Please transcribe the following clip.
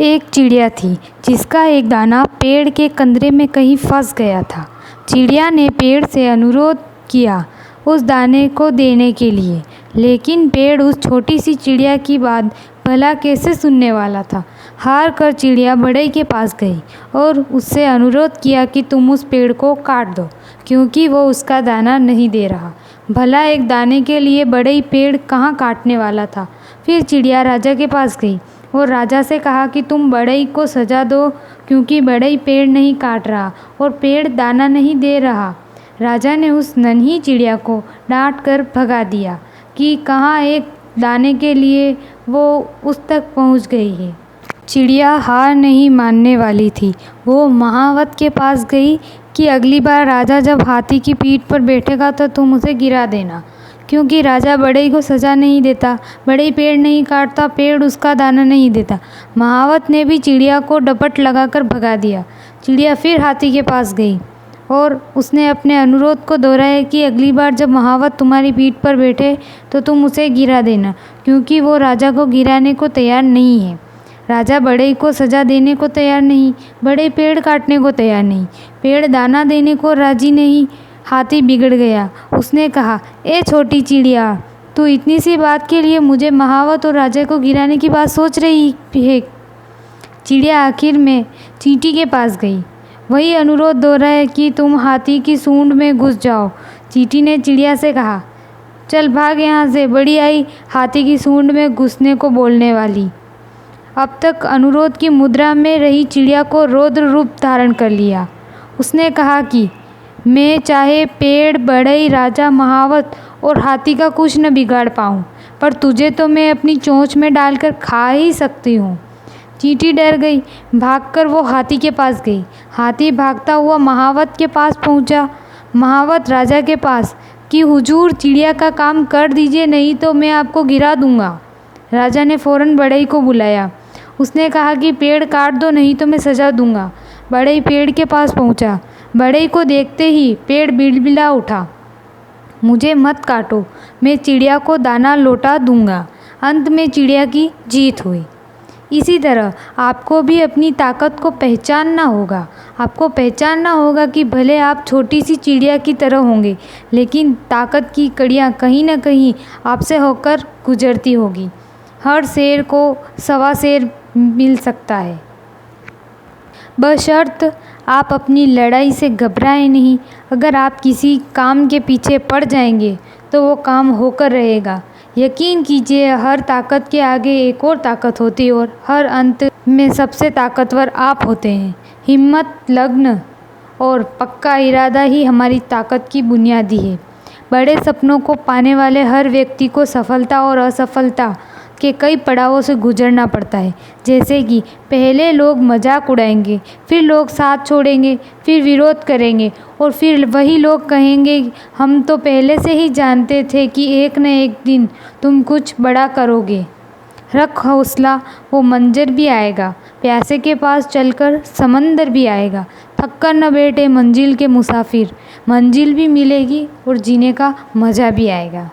एक चिड़िया थी जिसका एक दाना पेड़ के कंदरे में कहीं फंस गया था। चिड़िया ने पेड़ से अनुरोध किया उस दाने को देने के लिए, लेकिन पेड़ उस छोटी सी चिड़िया की बात भला कैसे सुनने वाला था। हार कर चिड़िया बढ़ई के पास गई और उससे अनुरोध किया कि तुम उस पेड़ को काट दो, क्योंकि वो उसका दाना नहीं दे रहा। भला एक दाने के लिए बढ़ई पेड़ कहाँ काटने वाला था। फिर चिड़िया राजा के पास गई और राजा से कहा कि तुम बढ़ई को सजा दो, क्योंकि बढ़ई पेड़ नहीं काट रहा और पेड़ दाना नहीं दे रहा। राजा ने उस नन्ही चिड़िया को डांट कर भगा दिया कि कहाँ एक दाने के लिए वो उस तक पहुंच गई है। चिड़िया हार नहीं मानने वाली थी। वो महावत के पास गई कि अगली बार राजा जब हाथी की पीठ पर बैठेगा तो तुम उसे गिरा देना, क्योंकि राजा बढ़ई को सजा नहीं देता, बढ़ई पेड़ नहीं काटता, पेड़ उसका दाना नहीं देता। महावत ने भी चिड़िया को डपट लगाकर भगा दिया। चिड़िया फिर हाथी के पास गई और उसने अपने अनुरोध को दोहराया कि अगली बार जब महावत तुम्हारी पीठ पर बैठे तो तुम उसे गिरा देना, क्योंकि वो राजा को गिराने को तैयार नहीं है। राजा बढ़ई को सजा देने को तैयार नहीं, बढ़ई पेड़ काटने को तैयार नहीं, पेड़ दाना देने को राजी नहीं। हाथी बिगड़ गया। उसने कहा, ए छोटी चिड़िया, तू इतनी सी बात के लिए मुझे महावत और राजा को गिराने की बात सोच रही है। चिड़िया आखिर में चींटी के पास गई, वही अनुरोध दोहराया कि तुम हाथी की सूंड में घुस जाओ। चींटी ने चिड़िया से कहा, चल भाग यहाँ से, बड़ी आई हाथी की सूंड में घुसने को बोलने वाली। अब तक अनुरोध की मुद्रा में रही चिड़िया को रौद्र रूप धारण कर लिया। उसने कहा कि मैं चाहे पेड़, बढ़ई, राजा, महावत और हाथी का कुछ न बिगाड़ पाऊँ, पर तुझे तो मैं अपनी चोंच में डालकर खा ही सकती हूँ। चींटी डर गई। भागकर वो हाथी के पास गई। हाथी भागता हुआ महावत के पास पहुँचा। महावत राजा के पास कि हुजूर, चिड़िया का काम कर दीजिए, नहीं तो मैं आपको गिरा दूंगा। राजा ने फौरन बढ़ई को बुलाया। उसने कहा कि पेड़ काट दो, नहीं तो मैं सजा दूंगा। बढ़ई पेड़ के पास पहुंचा। बढ़ई को देखते ही पेड़ बिलबिला उठा, मुझे मत काटो, मैं चिड़िया को दाना लौटा दूंगा। अंत में चिड़िया की जीत हुई। इसी तरह आपको भी अपनी ताकत को पहचानना होगा। आपको पहचानना होगा कि भले आप छोटी सी चिड़िया की तरह होंगे, लेकिन ताकत की कड़ियाँ कहीं ना कहीं आपसे होकर गुजरती होगी। हर शेर को सवा शेर मिल सकता है, बशर्त आप अपनी लड़ाई से घबराएं नहीं। अगर आप किसी काम के पीछे पड़ जाएंगे तो वो काम होकर रहेगा। यकीन कीजिए, हर ताकत के आगे एक और ताकत होती है और हर अंत में सबसे ताकतवर आप होते हैं। हिम्मत, लगन और पक्का इरादा ही हमारी ताकत की बुनियादी है। बड़े सपनों को पाने वाले हर व्यक्ति को सफलता और असफलता के कई पड़ावों से गुजरना पड़ता है। जैसे कि पहले लोग मजाक उड़ाएंगे, फिर लोग साथ छोड़ेंगे, फिर विरोध करेंगे और फिर वही लोग कहेंगे हम तो पहले से ही जानते थे कि एक न एक दिन तुम कुछ बड़ा करोगे। रख हौसला, वो मंजर भी आएगा। प्यासे के पास चलकर समंदर भी आएगा। थककर न बैठे मंजिल के मुसाफिर, मंजिल भी मिलेगी और जीने का मज़ा भी आएगा।